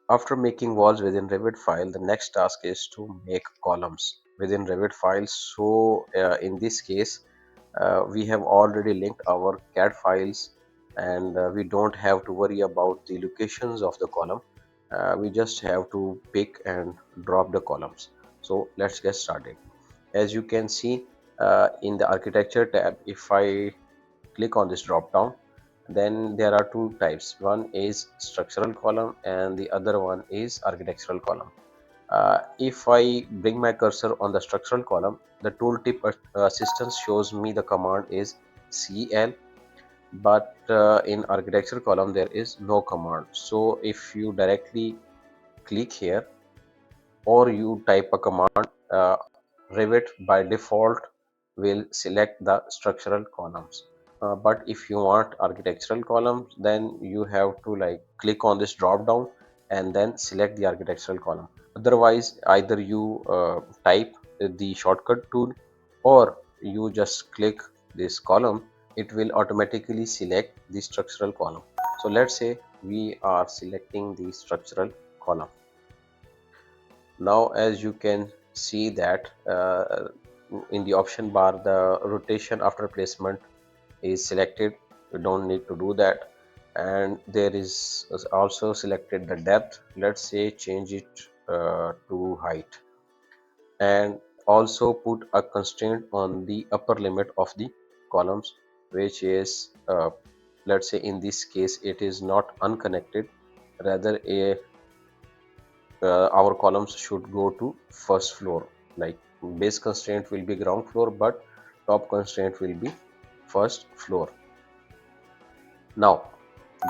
After making walls within Revit file, the next task is to make columns within Revit files. So in this case, we have already linked our CAD files, and we don't have to worry about the locations of the column. We just have to pick and drop the columns. So let's get started. As you can see in the architecture tab, if I click on this drop down, then there are two types. One is structural column and the other one is architectural column. If I bring my cursor on the structural column, the tooltip assistance shows me the command is CL, but in architectural column there is no command. So if you directly click here or you type a command, Revit by default will select the structural columns. But if you want architectural columns, then you have to like click on this drop down and then select the architectural column. Otherwise, either you type the shortcut tool or you just click this column, it will automatically select the structural column. So let's say we are selecting the structural column. Now as you can see that in the option bar, the rotation after placement is selected. You don't need to do that. And there is also selected the depth. Let's say change it to height, and also put a constraint on the upper limit of the columns, which is let's say in this case it is not unconnected, rather our columns should go to first floor. Like base constraint will be ground floor, but top constraint will be first floor. Now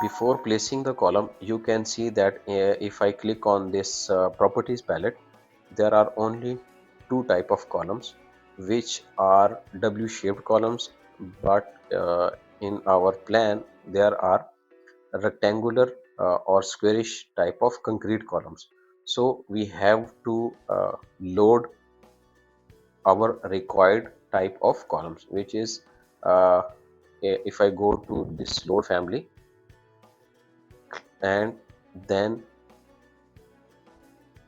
before placing the column, you can see that if I click on this properties palette, there are only two type of columns, which are W shaped columns, but in our plan there are rectangular or squarish type of concrete columns. So we have to load our required type of columns, which is uh, if I go to this load family and then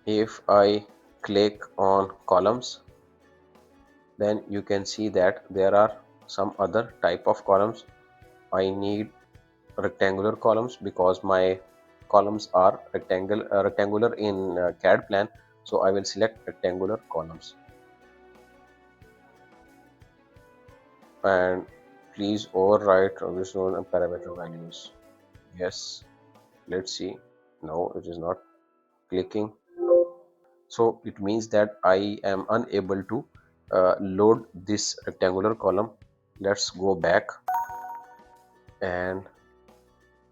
if I click on columns, then you can see that there are some other type of columns. I need rectangular columns because my columns are rectangular in CAD plan. So I will select rectangular columns, and please overwrite original parameter values. Yes, let's see. No, it is not clicking. So it means that I am unable to load this rectangular column. Let's go back and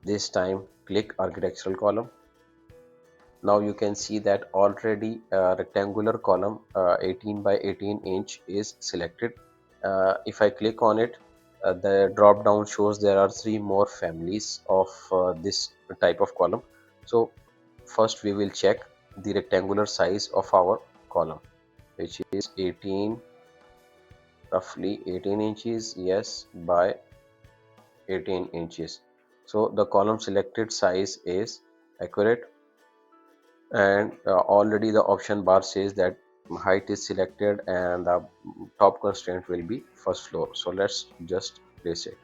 this time click architectural column. Now you can see that already rectangular column 18 by 18 inch is selected. If I click on it, the drop down shows there are three more families of this type of column. So first we will check the rectangular size of our column, which is 18, roughly 18 inches, yes, by 18 inches. So the column selected size is accurate, and already the option bar says that height is selected and the top constraint will be first floor. So let's just place it.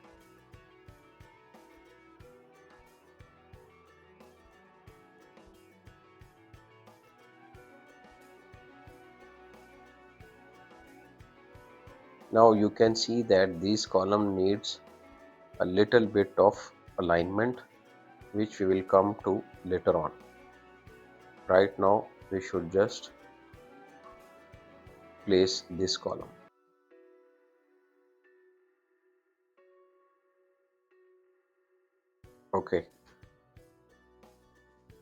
Now you can see that this column needs a little bit of alignment, which we will come to later on. Right now we should just place this column. Okay,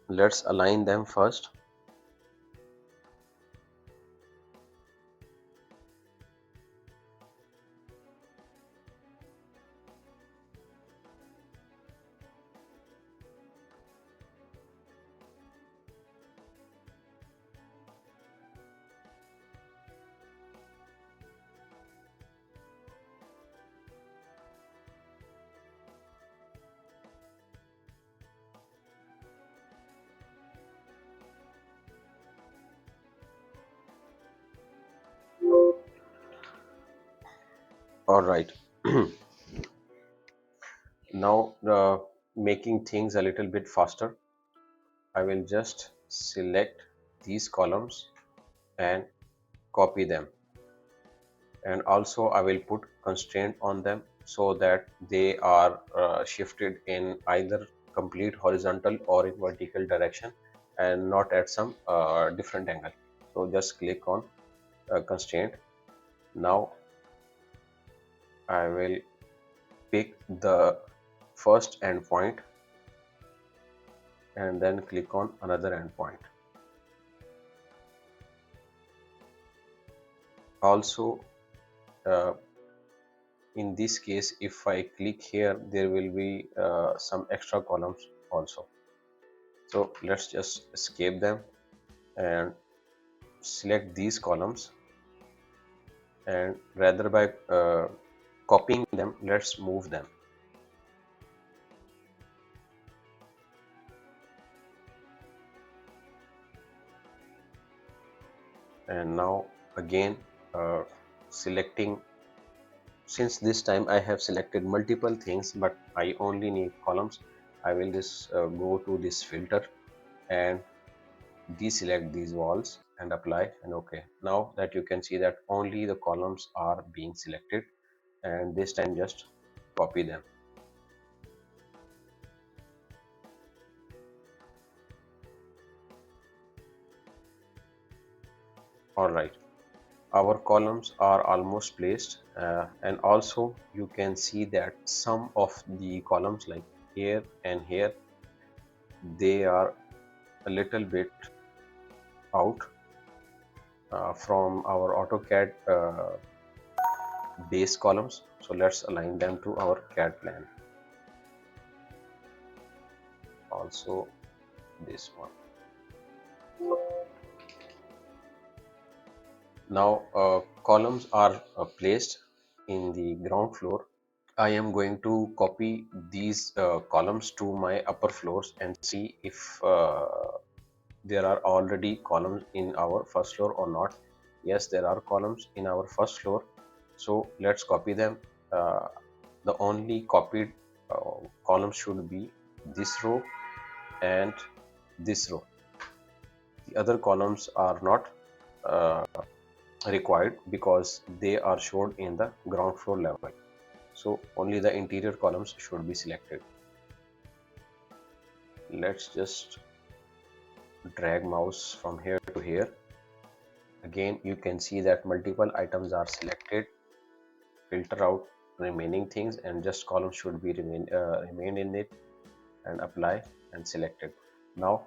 let's align them first. All right. Now, making things a little bit faster, I will just select these columns and copy them. And also I will put constraint on them so that they are shifted in either complete horizontal or in vertical direction and not at some different angle. So just click on constraint. Now I will pick the first endpoint and then click on another endpoint. Also, uh, in this case, if I click here, there will be some extra columns also. So let's just escape them and select these columns, and rather by copying them, let's move them. And now again, selecting, since this time I have selected multiple things but I only need columns, I will just go to this filter and deselect these walls and apply and OK. Now that you can see that only the columns are being selected, and this time just copy them. All right, our columns are almost placed, and also you can see that some of the columns like here and here, they are a little bit out from our AutoCAD base columns. So let's align them to our CAD plan. Also this one. Now columns are placed in the ground floor. I am going to copy these columns to my upper floors and see if there are already columns in our first floor or not. Yes, there are columns in our first floor, so let's copy them. uh, the only copied column should be this row and this row. The other columns are not uh, required because they are shown in the ground floor level, so only the interior columns should be selected. Let's just drag mouse from here to here. Again, you can see that multiple items are selected. Filter out remaining things and just column should be remain in it, and apply and select it. Now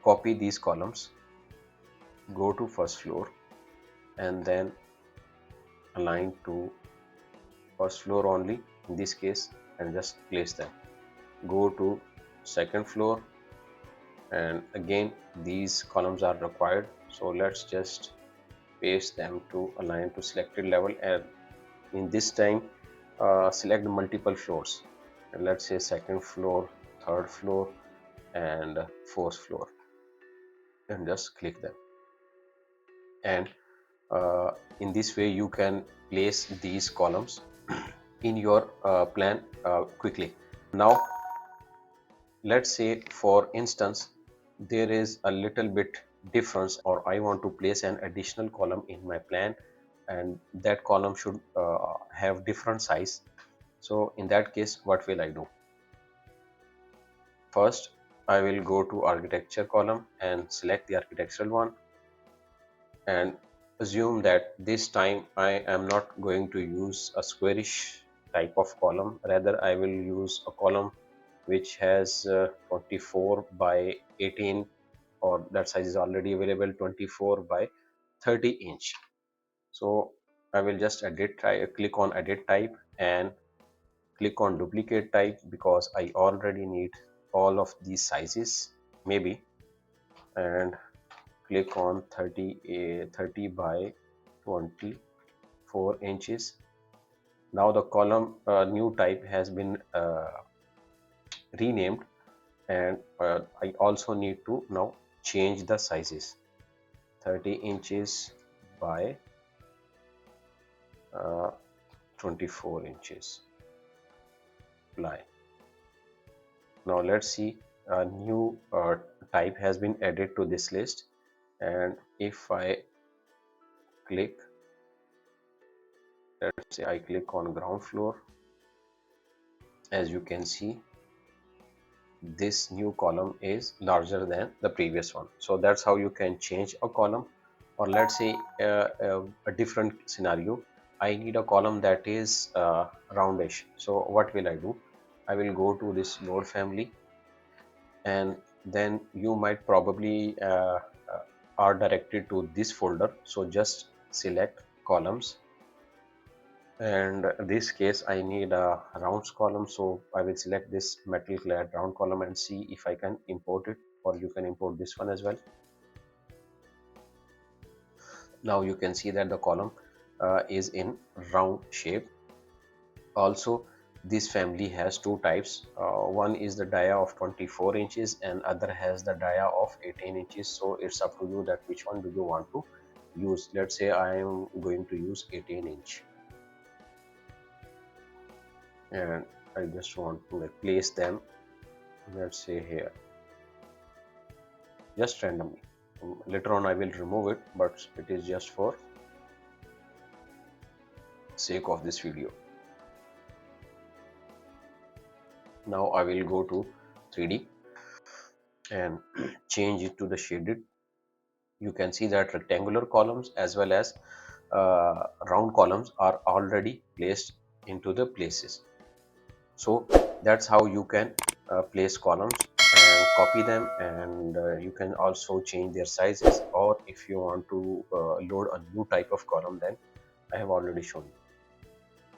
copy these columns, go to first floor and then align to first floor only in this case and just place them. Go to second floor, and again these columns are required, so let's just paste them to align to selected level, and in this time select multiple floors, and let's say second floor, third floor and fourth floor, and just click them. And in this way you can place these columns in your plan quickly. Now let's say for instance there is a little bit difference, or I want to place an additional column in my plan, and that column should have different size. So in that case, what will I do? First, I will go to architecture column and select the architectural one, and assume that this time I am not going to use a squarish type of column. Rather, I will use a column which has 24 by 18, or that size is already available, 24 by 30 inch. So I will just click on edit type and click on duplicate type because I already need all of these sizes maybe, and click on 30 by 24 inches. Now the column new type has been renamed, and I also need to now change the sizes. 30 inches by 24 inches ply. Now let's see, a new type has been added to this list, and if I click, let's say I click on ground floor, as you can see this new column is larger than the previous one. So that's how you can change a column. Or let's say a different scenario, I need a column that is roundish. So what will I do? I will go to this node family, and then you might probably are directed to this folder. So just select columns, and in this case I need a rounds column, so I will select this metal clad round column and see if I can import it, or you can import this one as well. Now you can see that the column is in round shape. Also, this family has two types. One is the dia of 24 inches and other has the dia of 18 inches. So it's up to you that which one do you want to use. Let's say I am going to use 18 inch, and I just want to like place them, let's say here, just randomly. Later on I will remove it, but it is just for sake of this video. Now I will go to 3D and change it to the shaded. You can see that rectangular columns as well as round columns are already placed into the places. So that's how you can place columns and copy them, and you can also change their sizes, or if you want to load a new type of column, then I have already shown you.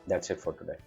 That's it for today.